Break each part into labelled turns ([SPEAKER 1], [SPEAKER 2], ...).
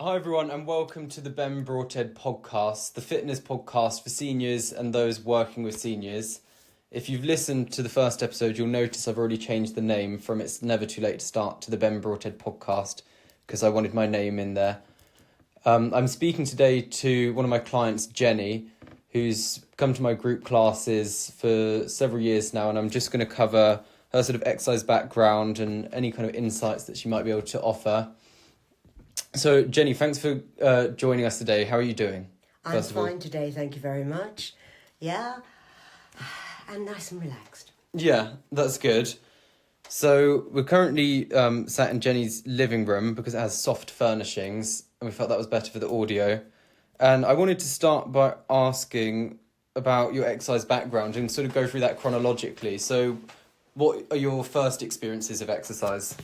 [SPEAKER 1] Hi everyone and welcome to the Ben Broadhead podcast, the fitness podcast for seniors and those working with seniors. If you've listened to the first episode, you'll notice I've already changed the name from It's Never Too Late to Start to the Ben Broadhead podcast because I wanted my name in there. I'm speaking today to one of my clients, Jenny, who's come to my group classes for several years now, and I'm just going to cover her sort of exercise background and any kind of insights that she might be able to offer. So, Jenny, thanks for joining us today. How are you doing?
[SPEAKER 2] I'm fine today, thank you very much. Yeah, and nice and relaxed.
[SPEAKER 1] Yeah, that's good. So, we're currently sat in Jenny's living room because it has soft furnishings, and we felt that was better for the audio. And I wanted to start by asking about your exercise background and sort of go through that chronologically. So, what are your first experiences of exercise?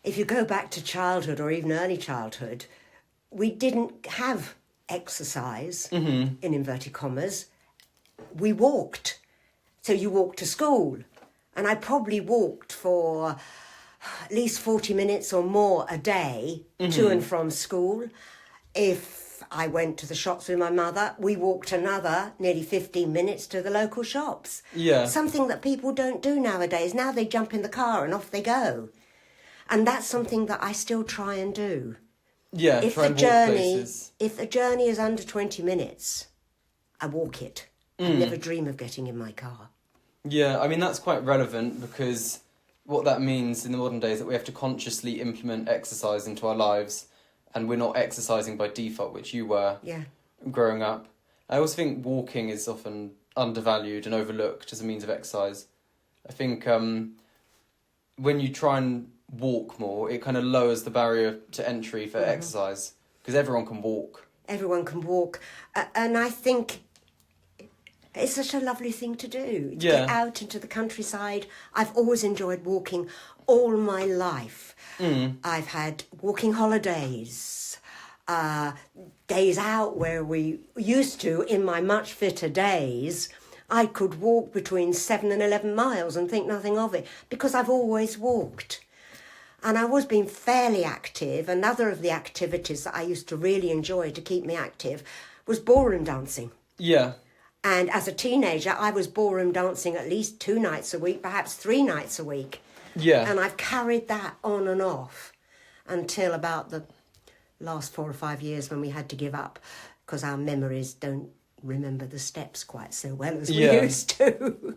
[SPEAKER 2] If you go back to childhood or even early childhood, we didn't have exercise, in inverted commas. We walked. So you walked to school. And I probably walked for at least 40 minutes or more a day to and from school. If I went to the shops with my mother, we walked another nearly 15 minutes to the local shops.
[SPEAKER 1] Yeah.
[SPEAKER 2] Something that people don't do nowadays. Now they jump in the car and off they go. And that's something that I still try and do.
[SPEAKER 1] Yeah, try and walk places.
[SPEAKER 2] If the journey is under 20 minutes, I walk it. I never dream of getting in my car.
[SPEAKER 1] Yeah, I mean, that's quite relevant because what that means in the modern day is that we have to consciously implement exercise into our lives, and we're not exercising by default, which you were growing up. I also think walking is often undervalued and overlooked as a means of exercise. I think when you try and walk more, it kind of lowers the barrier to entry for exercise because everyone can walk.
[SPEAKER 2] Everyone can walk. And I think it's such a lovely thing to do. To get out into the countryside. I've always enjoyed walking all my life. I've had walking holidays, days out where we used to, in my much fitter days, I could walk between 7 and 11 miles and think nothing of it because I've always walked. And I've always been fairly active. Another of the activities that I used to really enjoy to keep me active was ballroom dancing.
[SPEAKER 1] Yeah.
[SPEAKER 2] And as a teenager, I was ballroom dancing at least 2 nights a week, perhaps 3 nights a week.
[SPEAKER 1] Yeah.
[SPEAKER 2] And I've carried that on and off until about the last 4 or 5 years when we had to give up because our memories don't remember the steps quite so well as we used to.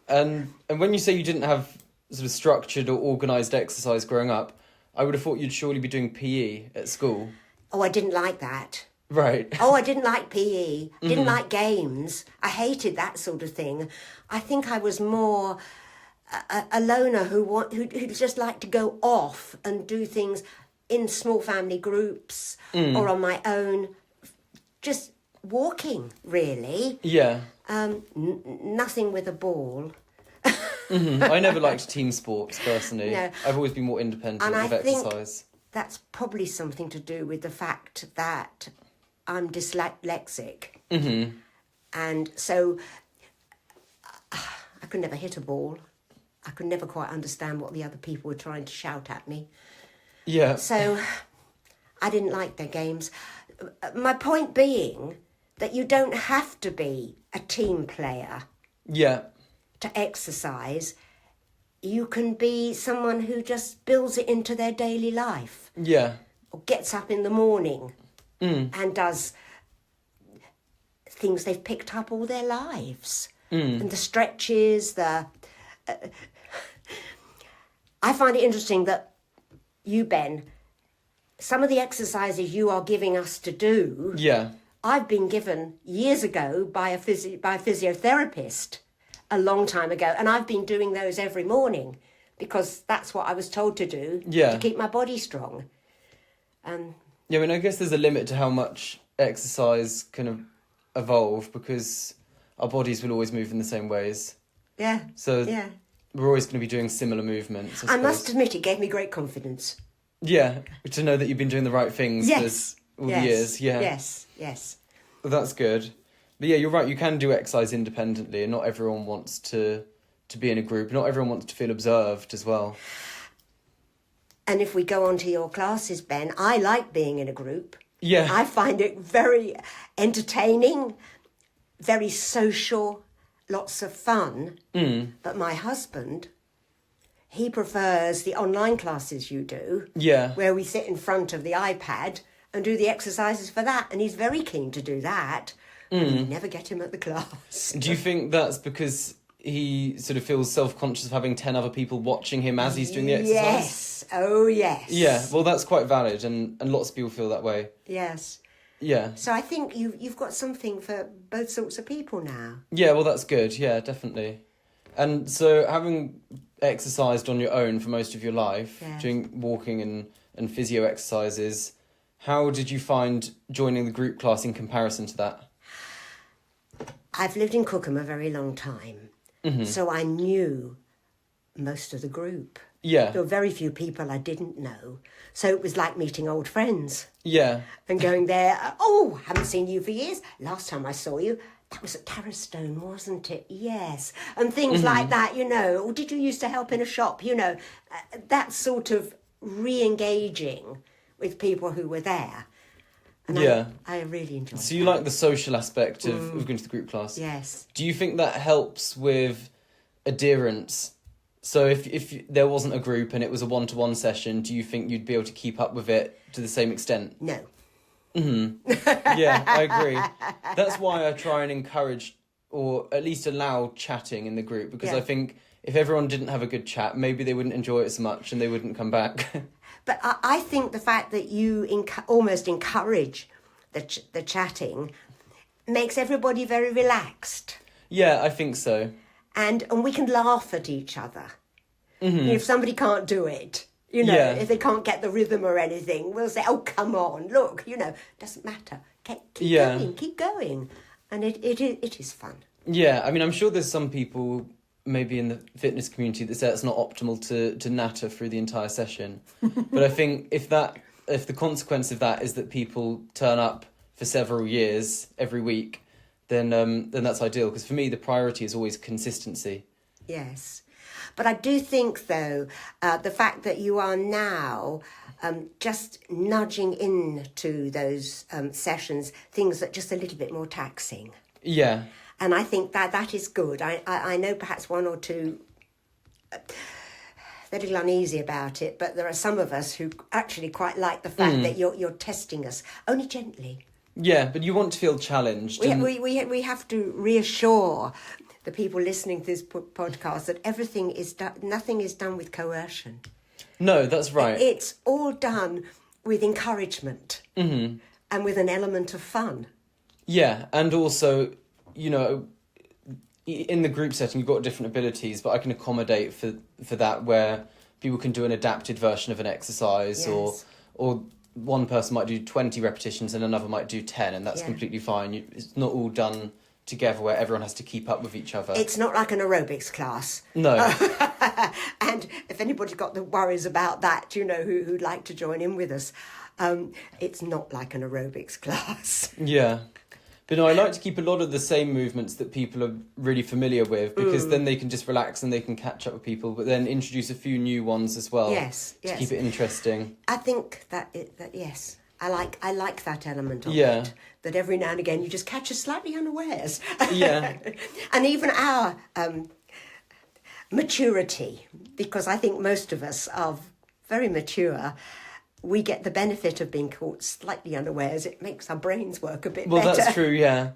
[SPEAKER 1] And when you say you didn't have sort of structured or organised exercise growing up, I would have thought you'd surely be doing PE at school.
[SPEAKER 2] Oh, I didn't like that.
[SPEAKER 1] Right.
[SPEAKER 2] Oh, I didn't like PE. Didn't like games. I hated that sort of thing. I think I was more a loner who just liked to go off and do things in small family groups or on my own. Just walking, really.
[SPEAKER 1] Yeah.
[SPEAKER 2] Nothing with a ball.
[SPEAKER 1] I never liked team sports, personally.
[SPEAKER 2] No.
[SPEAKER 1] I've always been more independent with exercise.
[SPEAKER 2] That's probably something to do with the fact that I'm dyslexic. And so I could never hit a ball. I could never quite understand what the other people were trying to shout at me.
[SPEAKER 1] Yeah.
[SPEAKER 2] So I didn't like their games. My point being that you don't have to be a team player.
[SPEAKER 1] Yeah.
[SPEAKER 2] To exercise. You can be someone who just builds it into their daily life.
[SPEAKER 1] Yeah.
[SPEAKER 2] Or gets up in the morning and does things they've picked up all their lives. And the stretches, I find it interesting that you, Ben, some of the exercises you are giving us to do, I've been given years ago by a physiotherapist. A long time ago, and I've been doing those every morning because that's what I was told to do to keep my body strong.
[SPEAKER 1] Yeah, I mean, I guess there's a limit to how much exercise can evolve because our bodies will always move in the same ways.
[SPEAKER 2] Yeah.
[SPEAKER 1] So we're always going to be doing similar movements. I
[SPEAKER 2] must admit, it gave me great confidence.
[SPEAKER 1] Yeah, to know that you've been doing the right things for all the years. Yeah.
[SPEAKER 2] Yes.
[SPEAKER 1] Well, that's good. But yeah, you're right, you can do exercise independently and not everyone wants to be in a group. Not everyone wants to feel observed as well.
[SPEAKER 2] And if we go on to your classes, Ben, I like being in a group.
[SPEAKER 1] Yeah.
[SPEAKER 2] I find it very entertaining, very social, lots of fun. But my husband, he prefers the online classes you do.
[SPEAKER 1] Yeah.
[SPEAKER 2] Where we sit in front of the iPad and do the exercises for that. And he's very keen to do that. But you never get him at the class.
[SPEAKER 1] Do you think that's because he sort of feels self-conscious of having 10 other people watching him as he's doing the exercise?
[SPEAKER 2] Yes. Oh, yes.
[SPEAKER 1] Yeah, well, that's quite valid, and lots of people feel that way.
[SPEAKER 2] Yes.
[SPEAKER 1] Yeah.
[SPEAKER 2] So I think you've got something for both sorts of people now.
[SPEAKER 1] Yeah, well, that's good. Yeah, definitely. And so having exercised on your own for most of your life, doing walking and physio exercises, how did you find joining the group class in comparison to that?
[SPEAKER 2] I've lived in Cookham a very long time, so I knew most of the group.
[SPEAKER 1] Yeah.
[SPEAKER 2] There were very few people I didn't know, so it was like meeting old friends.
[SPEAKER 1] Yeah.
[SPEAKER 2] And going there, oh, haven't seen you for years. Last time I saw you, that was at Tarrastone, wasn't it? Yes. And things like that, you know. Or did you used to help in a shop? You know, that sort of re-engaging with people who were there. And I really enjoyed it.
[SPEAKER 1] So you like the social aspect of going to the group class?
[SPEAKER 2] Yes.
[SPEAKER 1] Do you think that helps with adherence? So if there wasn't a group and it was a one-to-one session, do you think you'd be able to keep up with it to the same extent?
[SPEAKER 2] No.
[SPEAKER 1] Yeah, I agree. That's why I try and encourage, or at least allow, chatting in the group, because I think if everyone didn't have a good chat, maybe they wouldn't enjoy it so much and they wouldn't come back.
[SPEAKER 2] But I think the fact that you almost encourage the chatting makes everybody very relaxed.
[SPEAKER 1] Yeah, I think so.
[SPEAKER 2] And we can laugh at each other. If somebody can't do it, you know, if they can't get the rhythm or anything, we'll say, oh, come on, look, you know, doesn't matter. Keep going. And it is fun. Yeah,
[SPEAKER 1] I mean, I'm sure there's some people maybe in the fitness community that say it's not optimal to natter through the entire session. But I think if the consequence of that is that people turn up for several years every week, then that's ideal. Because for me, the priority is always consistency.
[SPEAKER 2] Yes. But I do think, though, the fact that you are now just nudging into those sessions, things that are just a little bit more taxing.
[SPEAKER 1] Yeah.
[SPEAKER 2] And I think that is good. I know perhaps one or two, they're a little uneasy about it, but there are some of us who actually quite like the fact that you're testing us, only gently.
[SPEAKER 1] Yeah, but you want to feel challenged.
[SPEAKER 2] We have to reassure the people listening to this podcast that nothing is done with coercion.
[SPEAKER 1] No, that's right.
[SPEAKER 2] It's all done with encouragement and with an element of fun.
[SPEAKER 1] Yeah, and also, you know, in the group setting, you've got different abilities, but I can accommodate for that, where people can do an adapted version of an exercise, or one person might do 20 repetitions and another might do 10, and that's completely fine. It's not all done together where everyone has to keep up with each other.
[SPEAKER 2] It's not like an aerobics class.
[SPEAKER 1] No.
[SPEAKER 2] And if anybody's got the worries about that, you know, who'd like to join in with us, it's not like an aerobics class.
[SPEAKER 1] Yeah. But no, I like to keep a lot of the same movements that people are really familiar with, because then they can just relax and they can catch up with people, but then introduce a few new ones as well.
[SPEAKER 2] Yes.
[SPEAKER 1] To keep it interesting.
[SPEAKER 2] I think that yes. I like that element of it. That every now and again you just catch us slightly unawares.
[SPEAKER 1] Yeah.
[SPEAKER 2] And even our maturity, because I think most of us are very mature, we get the benefit of being caught slightly unawares. It makes our brains work a bit better.
[SPEAKER 1] Well, that's true, yeah.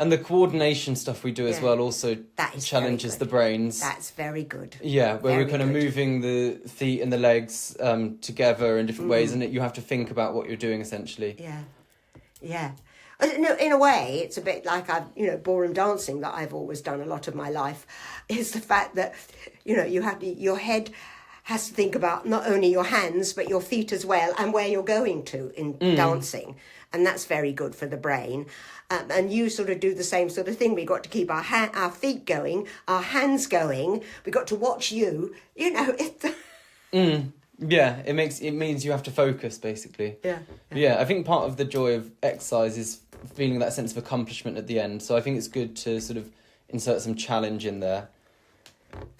[SPEAKER 1] And the coordination stuff we do as well also challenges the brains.
[SPEAKER 2] That's very good.
[SPEAKER 1] Yeah, where we're kind of moving the feet and the legs together in different ways, and you have to think about what you're doing, essentially.
[SPEAKER 2] Yeah. No, in a way, it's a bit like ballroom dancing that I've always done a lot of my life, is the fact that, you know, your head has to think about not only your hands, but your feet as well, and where you're going to in dancing. And that's very good for the brain. And you sort of do the same sort of thing. We've got to keep our feet going, our hands going. We've got to watch you. You know,
[SPEAKER 1] Yeah, it means you have to focus, basically. Yeah, I think part of the joy of exercise is feeling that sense of accomplishment at the end. So I think it's good to sort of insert some challenge in there.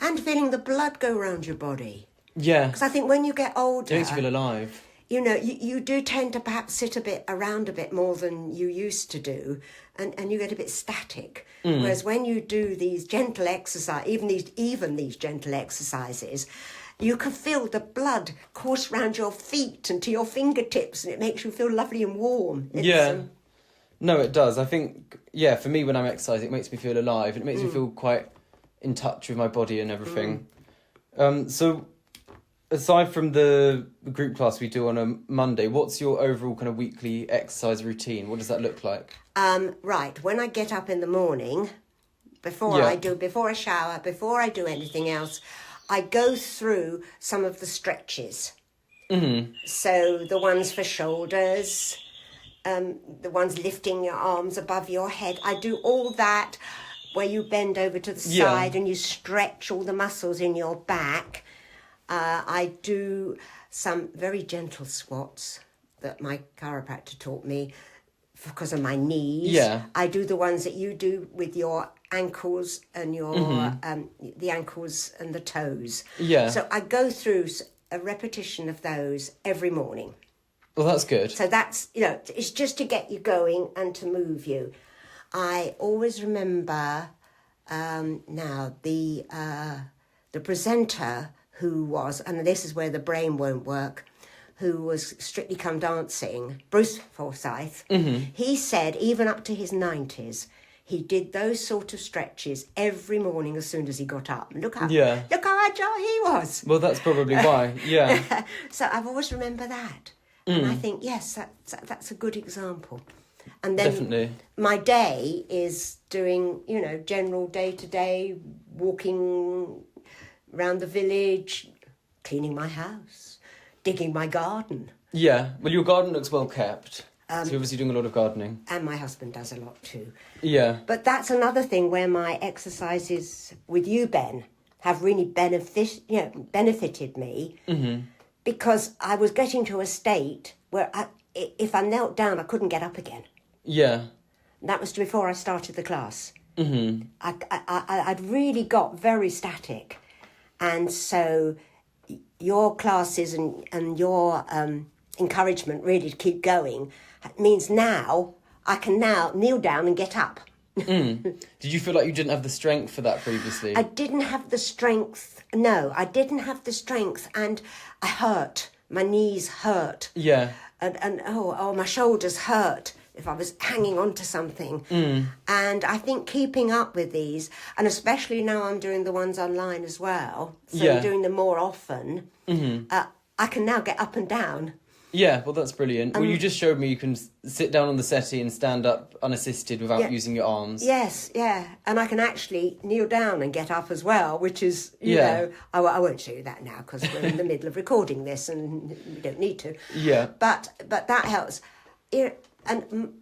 [SPEAKER 2] And feeling the blood go around your body.
[SPEAKER 1] Yeah.
[SPEAKER 2] Because I think when you get older...
[SPEAKER 1] It makes you feel alive.
[SPEAKER 2] You know, you do tend to perhaps sit around a bit more than you used to do, and you get a bit static. Whereas when you do these gentle exercise, even these gentle exercises, you can feel the blood course around your feet and to your fingertips, and it makes you feel lovely and warm.
[SPEAKER 1] No, it does. I think, for me, when I'm exercising, it makes me feel alive. It makes me feel quite in touch with my body and everything. So, aside from the group class we do on a Monday, what's your overall kind of weekly exercise routine? What does that look like?
[SPEAKER 2] Right, when I get up in the morning, before I shower, before I do anything else, I go through some of the stretches. So the ones for shoulders, the ones lifting your arms above your head. I do all that where you bend over to the side and you stretch all the muscles in your back. I do some very gentle squats that my chiropractor taught me because of my knees.
[SPEAKER 1] Yeah.
[SPEAKER 2] I do the ones that you do with your ankles and your the ankles and the toes.
[SPEAKER 1] Yeah.
[SPEAKER 2] So I go through a repetition of those every morning.
[SPEAKER 1] Well, that's good.
[SPEAKER 2] So that's, it's just to get you going and to move you. I always remember now the presenter who was, and this is where the brain won't work, who was Strictly Come Dancing, Bruce Forsyth, he said even up to his 90s, he did those sort of stretches every morning as soon as he got up. Look how agile he was.
[SPEAKER 1] Well, that's probably why,
[SPEAKER 2] So I've always remembered that. And I think, yes, that's a good example. And then
[SPEAKER 1] definitely.
[SPEAKER 2] My day is doing, general day-to-day, walking around the village, cleaning my house, digging my garden.
[SPEAKER 1] Yeah, well, your garden looks well kept. So you're obviously doing a lot of gardening.
[SPEAKER 2] And my husband does a lot too.
[SPEAKER 1] Yeah.
[SPEAKER 2] But that's another thing where my exercises with you, Ben, have really benefited me. Because I was getting to a state where if I knelt down, I couldn't get up again.
[SPEAKER 1] Yeah.
[SPEAKER 2] That was before I started the class. I'd really got very static. And so your classes and your encouragement really to keep going means now I can now kneel down and get up.
[SPEAKER 1] Did you feel like you didn't have the strength for that previously?
[SPEAKER 2] I didn't have the strength. No, I didn't have the strength, and I hurt. My knees hurt.
[SPEAKER 1] Yeah.
[SPEAKER 2] And my shoulders hurt if I was hanging on to something. And I think keeping up with these, and especially now I'm doing the ones online as well, so I'm doing them more often, I can now get up and down.
[SPEAKER 1] Yeah, well, that's brilliant. Well, you just showed me you can sit down on the settee and stand up unassisted without using your arms.
[SPEAKER 2] Yes, yeah. And I can actually kneel down and get up as well, which is, you know... I won't show you that now because we're in the middle of recording this and we don't need to.
[SPEAKER 1] Yeah.
[SPEAKER 2] But that helps. And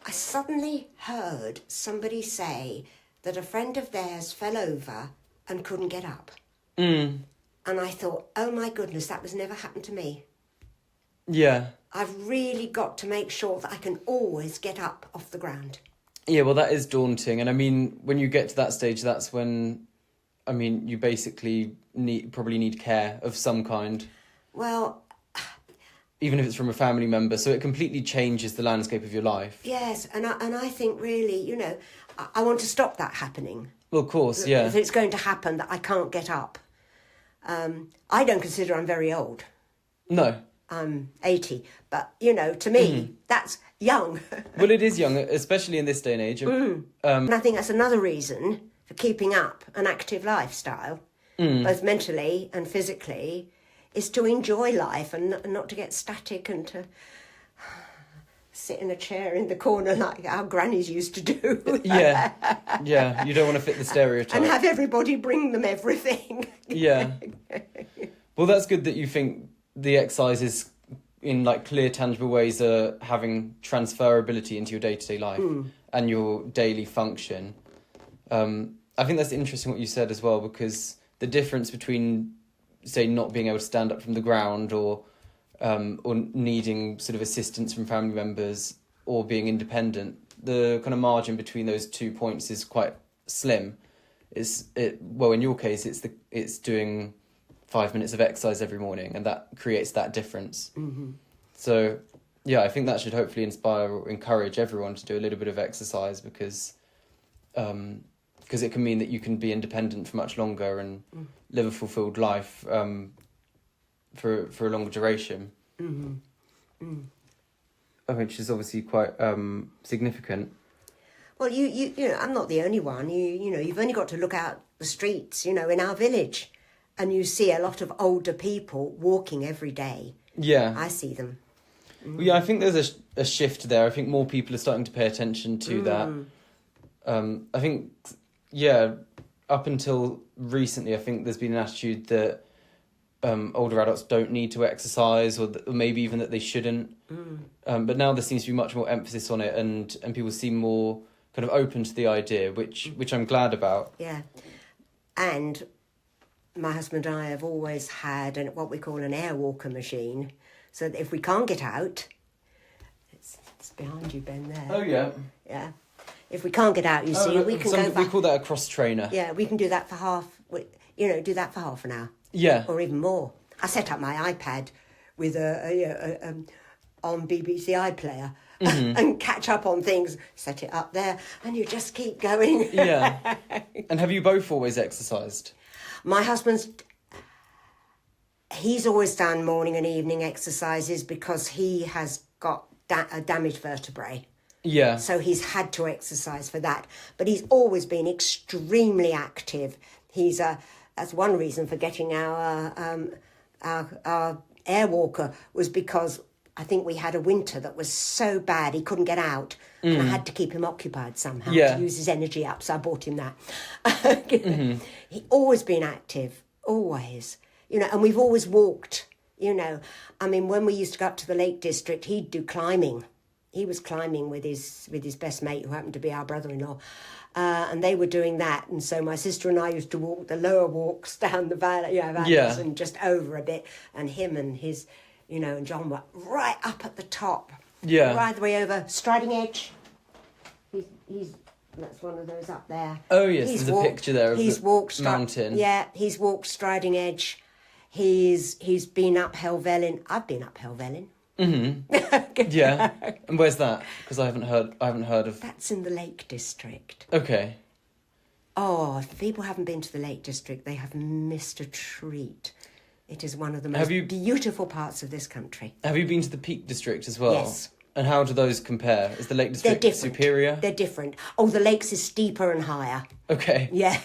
[SPEAKER 2] I suddenly heard somebody say that a friend of theirs fell over and couldn't get up. And I thought, oh my goodness, that was never happened to me.
[SPEAKER 1] Yeah.
[SPEAKER 2] I've really got to make sure that I can always get up off the ground.
[SPEAKER 1] Yeah, well, that is daunting. And I mean, when you get to that stage, that's when, I mean, you basically probably need care of some kind.
[SPEAKER 2] Well...
[SPEAKER 1] Even if it's from a family member, so it completely changes the landscape of your life.
[SPEAKER 2] Yes, and I think really, I want to stop that happening.
[SPEAKER 1] Well, of course, yeah.
[SPEAKER 2] If it's going to happen that I can't get up. I don't consider I'm very old.
[SPEAKER 1] No.
[SPEAKER 2] I'm 80, but, to me, that's young.
[SPEAKER 1] Well, it is young, especially in this day and age.
[SPEAKER 2] And I think that's another reason for keeping up an active lifestyle, both mentally and physically, is to enjoy life and not to get static and to sit in a chair in the corner like our grannies used to do.
[SPEAKER 1] Yeah, you don't want to fit the stereotype.
[SPEAKER 2] And have everybody bring them everything.
[SPEAKER 1] Yeah. Well, that's good that you think the exercises in clear, tangible ways are having transferability into your day-to-day life and your daily function. I think that's interesting what you said as well, because the difference between, say, not being able to stand up from the ground or needing sort of assistance from family members or being independent, the kind of margin between those 2 points is quite slim. In your case, it's doing 5 minutes of exercise every morning, and that creates that difference.
[SPEAKER 2] Mm-hmm.
[SPEAKER 1] So, yeah, I think that should hopefully inspire or encourage everyone to do a little bit of exercise, because it can mean that you can be independent for much longer and live a fulfilled life for a longer duration.
[SPEAKER 2] Mm-hmm. Mm.
[SPEAKER 1] Which is obviously quite significant.
[SPEAKER 2] Well, you know, I'm not the only one. You know, you've only got to look out the streets, you know, in our village, and you see a lot of older people walking every day.
[SPEAKER 1] Yeah.
[SPEAKER 2] I see them.
[SPEAKER 1] Well, yeah, I think there's a shift there. I think more people are starting to pay attention to that. I think, yeah, up until recently, I think there's been an attitude that older adults don't need to exercise, or maybe even that they shouldn't. But now there seems to be much more emphasis on it, and people seem more kind of open to the idea, which I'm glad about.
[SPEAKER 2] Yeah. And my husband and I have always had what we call an air walker machine, so that if we can't get out, it's behind you, Ben, there.
[SPEAKER 1] Oh, yeah.
[SPEAKER 2] Yeah. If we can't get out, you see, we can go back.
[SPEAKER 1] We call that a cross trainer.
[SPEAKER 2] Yeah, we can do that for do that for half an hour.
[SPEAKER 1] Yeah.
[SPEAKER 2] Or even more. I set up my iPad with on BBC iPlayer and catch up on things, set it up there, and you just keep going.
[SPEAKER 1] Yeah. And have you both always exercised?
[SPEAKER 2] My husband's... He's always done morning and evening exercises because he has got a damaged vertebrae.
[SPEAKER 1] Yeah.
[SPEAKER 2] So he's had to exercise for that. But he's always been extremely active. That's one reason for getting our air walker, was because I think we had a winter that was so bad he couldn't get out. And I had to keep him occupied somehow to use his energy up. So I bought him that. He's always been active, always. You know, and we've always walked, you know. I mean, when we used to go up to the Lake District, he'd do climbing. He was climbing with his best mate, who happened to be our brother-in-law. And they were doing that. And so my sister and I used to walk the lower walks down the valleys and just over a bit. And him and his, you know, and John were right up at the top.
[SPEAKER 1] Yeah.
[SPEAKER 2] Right the way over. Striding Edge. That's one of those up there.
[SPEAKER 1] Oh, yes, there's a picture there of the mountain.
[SPEAKER 2] Yeah, he's walked Striding Edge. He's been up Helvellyn. I've been up Helvellyn.
[SPEAKER 1] Mm-hmm. Yeah. And where's that? Because I haven't heard of...
[SPEAKER 2] That's in the Lake District.
[SPEAKER 1] Okay.
[SPEAKER 2] Oh, if people haven't been to the Lake District, they have missed a treat. It is one of the most beautiful parts of this country.
[SPEAKER 1] Have you been to the Peak District as well?
[SPEAKER 2] Yes.
[SPEAKER 1] And how do those compare? Is the Lake District superior?
[SPEAKER 2] They're different. Oh, the Lakes is steeper and higher.
[SPEAKER 1] Okay.
[SPEAKER 2] Yeah.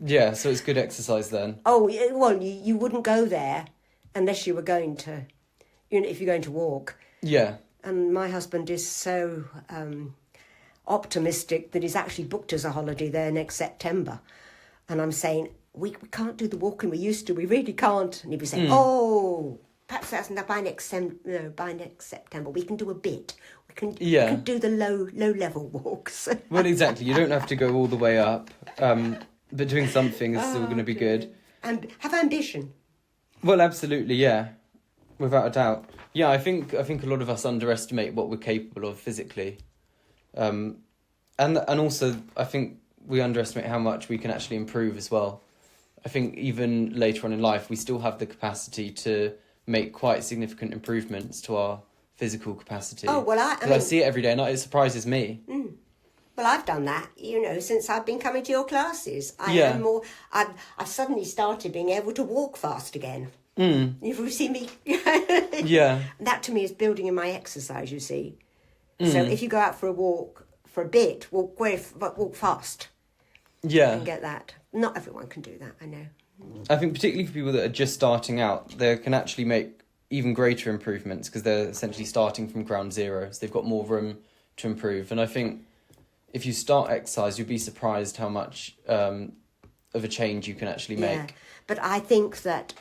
[SPEAKER 1] Yeah, so it's good exercise then.
[SPEAKER 2] Oh, well, you wouldn't go there unless you were going to, you know, if you're going to walk.
[SPEAKER 1] Yeah.
[SPEAKER 2] And my husband is so optimistic that he's actually booked us a holiday there next September. And I'm saying, we can't do the walking we used to. We really can't. And he'd be saying, oh, perhaps that's by next September. We can do a bit. We can do the low level walks.
[SPEAKER 1] Well, exactly. You don't have to go all the way up. But doing something is still going to be good.
[SPEAKER 2] And have ambition.
[SPEAKER 1] Well, absolutely, yeah. Without a doubt. Yeah, I think a lot of us underestimate what we're capable of physically. And also, I think we underestimate how much we can actually improve as well. I think even later on in life, we still have the capacity to make quite significant improvements to our physical capacity.
[SPEAKER 2] Oh, well,
[SPEAKER 1] I see it every day and it surprises me.
[SPEAKER 2] Mm. Well, I've done that, you know, since I've been coming to your classes. I've suddenly started being able to walk fast again.
[SPEAKER 1] Mm.
[SPEAKER 2] You've seen me.
[SPEAKER 1] Yeah.
[SPEAKER 2] That to me is building in my exercise, you see. So if you go out for a walk for a bit, walk fast.
[SPEAKER 1] Yeah.
[SPEAKER 2] And get that. Not everyone can do that, I know.
[SPEAKER 1] I think particularly for people that are just starting out, they can actually make even greater improvements because they're essentially starting from ground zero. So they've got more room to improve. And I think if you start exercise, you'll be surprised how much of a change you can actually make.
[SPEAKER 2] Yeah. But I think that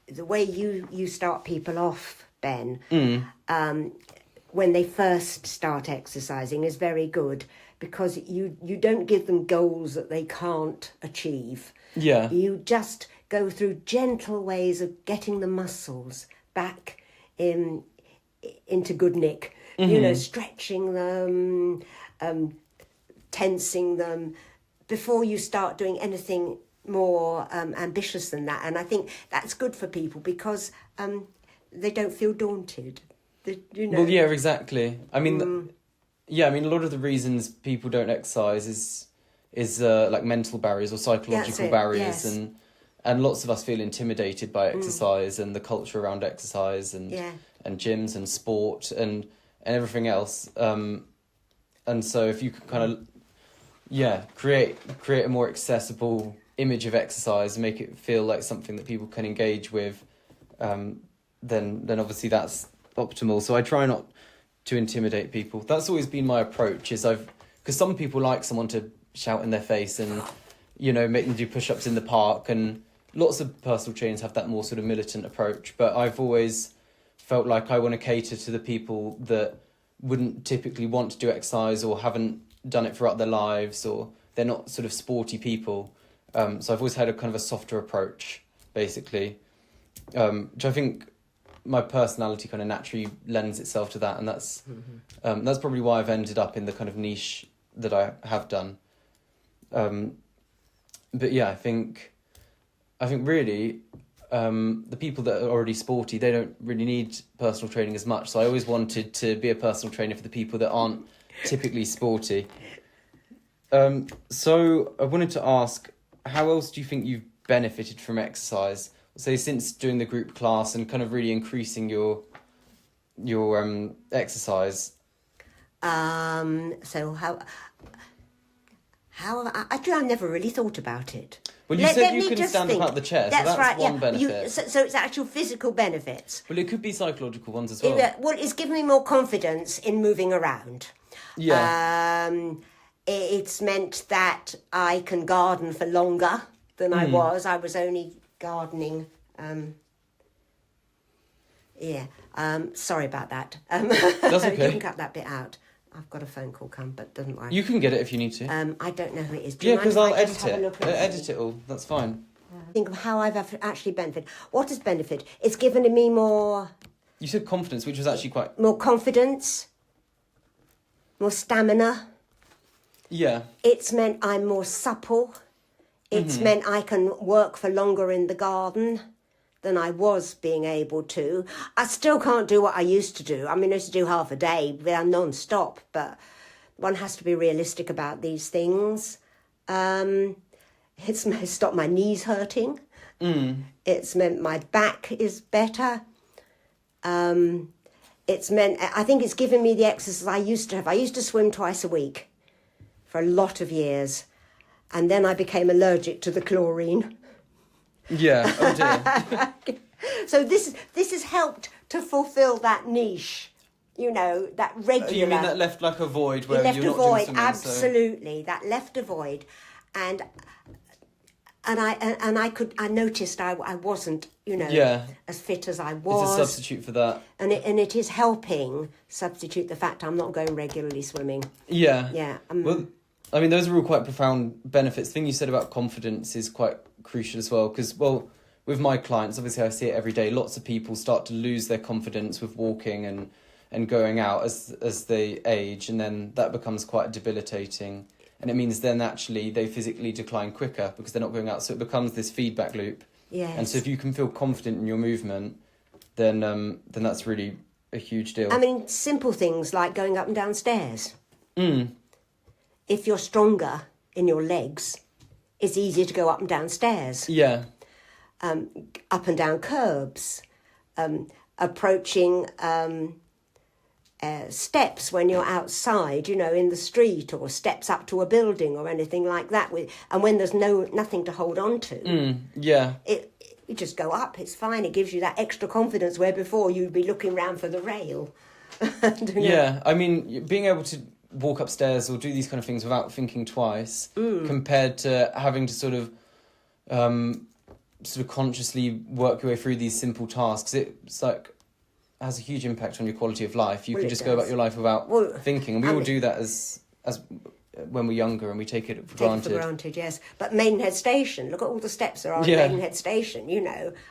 [SPEAKER 2] the way you start people off, Ben, when they first start exercising is very good, because you don't give them goals that they can't achieve.
[SPEAKER 1] Yeah.
[SPEAKER 2] You just go through gentle ways of getting the muscles back into good nick. Mm-hmm. You know, stretching them, tensing them, before you start doing anything more ambitious than that. And I think that's good for people because they don't feel daunted.
[SPEAKER 1] Well, yeah, exactly. I mean, a lot of the reasons people don't exercise is like mental barriers or psychological barriers,
[SPEAKER 2] yes.
[SPEAKER 1] and lots of us feel intimidated by exercise and the culture around exercise and gyms and sport and everything else. And so if you can kind of create a more accessible image of exercise and make it feel like something that people can engage with, then obviously that's optimal. So I try not to intimidate people. That's always been my approach. Because some people like someone to shout in their face and make them do push-ups in the park, and lots of personal trainers have that more sort of militant approach. But I've always felt like I want to cater to the people that wouldn't typically want to do exercise or haven't done it throughout their lives, or they're not sort of sporty people. So I've always had a kind of a softer approach, basically, which I think my personality kind of naturally lends itself to that, and that's probably why I've ended up in the kind of niche that I have done. But yeah, I think really the people that are already sporty, they don't really need personal training as much. So I always wanted to be a personal trainer for the people that aren't typically sporty. So I wanted to ask, how else do you think you've benefited from exercise? Say since doing the group class and kind of really increasing your exercise.
[SPEAKER 2] So how actually I've never really thought about it.
[SPEAKER 1] Well, you said you can stand up out the chair, so that's
[SPEAKER 2] right,
[SPEAKER 1] one benefit.
[SPEAKER 2] So it's actual physical benefits.
[SPEAKER 1] Well, it could be psychological ones as well.
[SPEAKER 2] Well, it's given me more confidence in moving around.
[SPEAKER 1] Yeah.
[SPEAKER 2] It's meant that I can garden for longer than I was. I was only gardening. Sorry about that.
[SPEAKER 1] That's okay.
[SPEAKER 2] You can cut that bit out. I've got a phone call come, but doesn't worry.
[SPEAKER 1] You can get it if you need to.
[SPEAKER 2] I don't know who it is.
[SPEAKER 1] Yeah, because I'll edit it. Edit it all. That's fine.
[SPEAKER 2] Think of how I've actually benefited. What has benefited? It's given me more...
[SPEAKER 1] You said confidence, which was actually quite...
[SPEAKER 2] More confidence, more stamina.
[SPEAKER 1] Yeah.
[SPEAKER 2] It's meant I'm more supple. It's meant I can work for longer in the garden than I was being able to. I still can't do what I used to do. I mean, I used to do half a day. They're non-stop, but one has to be realistic about these things. It's stopped my knees hurting. It's meant my back is better. It's meant, I think it's given me the exercise I used to have. I used to swim twice a week for a lot of years. And then I became allergic to the chlorine.
[SPEAKER 1] Yeah, oh dear.
[SPEAKER 2] So this has helped to fulfil that niche, that regular.
[SPEAKER 1] You mean that left like a void where
[SPEAKER 2] left
[SPEAKER 1] you're
[SPEAKER 2] a
[SPEAKER 1] not
[SPEAKER 2] void,
[SPEAKER 1] doing something,
[SPEAKER 2] absolutely. So... That left a void, and I noticed I wasn't, as fit as I was.
[SPEAKER 1] It's a substitute for that,
[SPEAKER 2] and it is helping substitute the fact I'm not going regularly swimming.
[SPEAKER 1] Yeah,
[SPEAKER 2] yeah.
[SPEAKER 1] Well, I mean, those are all quite profound benefits. The thing you said about confidence is quite crucial as well, because, with my clients, obviously I see it every day, lots of people start to lose their confidence with walking and going out as they age, and then that becomes quite debilitating. And it means then actually they physically decline quicker because they're not going out. So it becomes this feedback loop.
[SPEAKER 2] Yes.
[SPEAKER 1] And so if you can feel confident in your movement, then that's really a huge deal.
[SPEAKER 2] I mean, simple things like going up and down stairs. If you're stronger in your legs, it's easier to go up and down stairs.
[SPEAKER 1] Yeah.
[SPEAKER 2] Up and down curbs. Approaching steps when you're outside, in the street, or steps up to a building or anything like that. And when there's nothing to hold on to.
[SPEAKER 1] Yeah.
[SPEAKER 2] You just go up, it's fine. It gives you that extra confidence where before you'd be looking round for the rail.
[SPEAKER 1] Yeah, I mean, being able to walk upstairs or do these kind of things without thinking twice compared to having to sort of consciously work your way through these simple tasks. It's like has a huge impact on your quality of life. You can just go about your life without thinking, and we all do that as when we're younger, and we take it for granted.
[SPEAKER 2] Take it for granted, yes. But Maidenhead Station, look at all the steps there are on Maidenhead Station.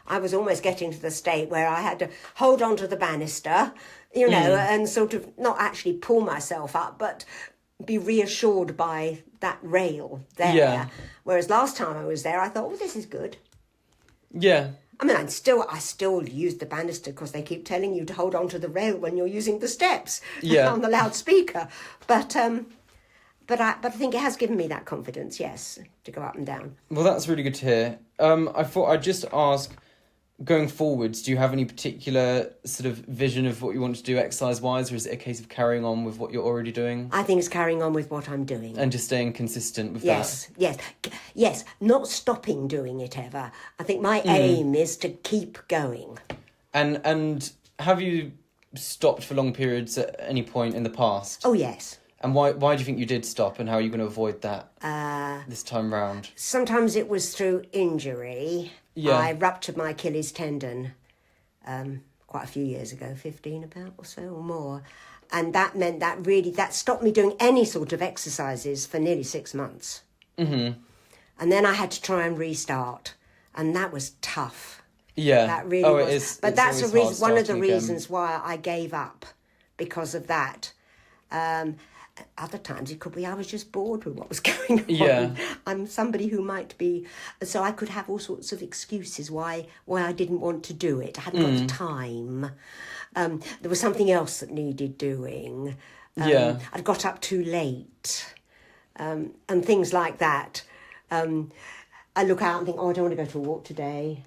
[SPEAKER 2] I was almost getting to the state where I had to hold on to the banister, and sort of not actually pull myself up, but be reassured by that rail there.
[SPEAKER 1] Yeah.
[SPEAKER 2] Whereas last time I was there, I thought, oh, this is good.
[SPEAKER 1] Yeah.
[SPEAKER 2] I mean, I still use the banister because they keep telling you to hold on to the rail when you're using the steps on the loudspeaker. But I think it has given me that confidence, yes, to go up and down.
[SPEAKER 1] Well, that's really good to hear. I thought I'd just ask, going forwards, do you have any particular sort of vision of what you want to do exercise-wise, or is it a case of carrying on with what you're already doing?
[SPEAKER 2] I think it's carrying on with what I'm doing.
[SPEAKER 1] And just staying consistent with that?
[SPEAKER 2] Yes, not stopping doing it ever. I think my aim is to keep going.
[SPEAKER 1] And have you stopped for long periods at any point in the past?
[SPEAKER 2] Oh, yes.
[SPEAKER 1] And why do you think you did stop, and how are you going to avoid that this time round?
[SPEAKER 2] Sometimes it was through injury.
[SPEAKER 1] Yeah.
[SPEAKER 2] I ruptured my Achilles tendon quite a few years ago, 15 about or so or more. And that meant that stopped me doing any sort of exercises for nearly 6 months. Mm-hmm. And then I had to try and restart. And that was tough.
[SPEAKER 1] Yeah.
[SPEAKER 2] That really was.
[SPEAKER 1] It is,
[SPEAKER 2] but that's one of the
[SPEAKER 1] again.
[SPEAKER 2] reasons why I gave up, because of that. Other times it could be I was just bored with what was going on.
[SPEAKER 1] Yeah.
[SPEAKER 2] I'm somebody who might be... So I could have all sorts of excuses why I didn't want to do it. I hadn't got the time. There was something else that needed doing. I'd got up too late. And things like that. I look out and think, I don't want to go for a walk today.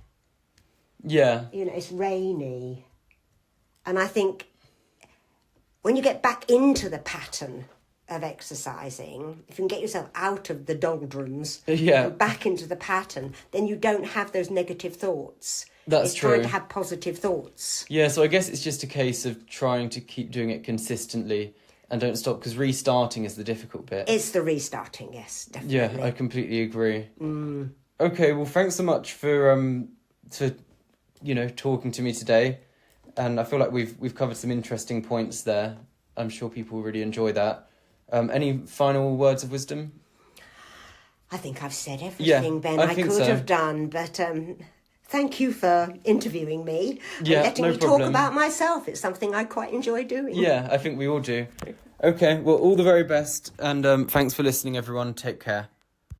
[SPEAKER 1] Yeah.
[SPEAKER 2] It's rainy. And I think when you get back into the pattern of exercising, if you can get yourself out of the doldrums and back into the pattern, then you don't have those negative thoughts.
[SPEAKER 1] That's true.
[SPEAKER 2] It's trying to have positive thoughts.
[SPEAKER 1] Yeah, so I guess it's just a case of trying to keep doing it consistently and don't stop, because restarting is the difficult bit.
[SPEAKER 2] It's the restarting, yes, definitely.
[SPEAKER 1] Yeah, I completely agree. Okay, well, thanks so much for talking to me today. And I feel like we've covered some interesting points there. I'm sure people will really enjoy that. Any final words of wisdom?
[SPEAKER 2] I think I've said everything, Ben. I could have done, but thank you for interviewing me and letting me talk about myself. It's something I quite enjoy doing.
[SPEAKER 1] Yeah, I think we all do. Okay, well, all the very best, and thanks for listening, everyone. Take care.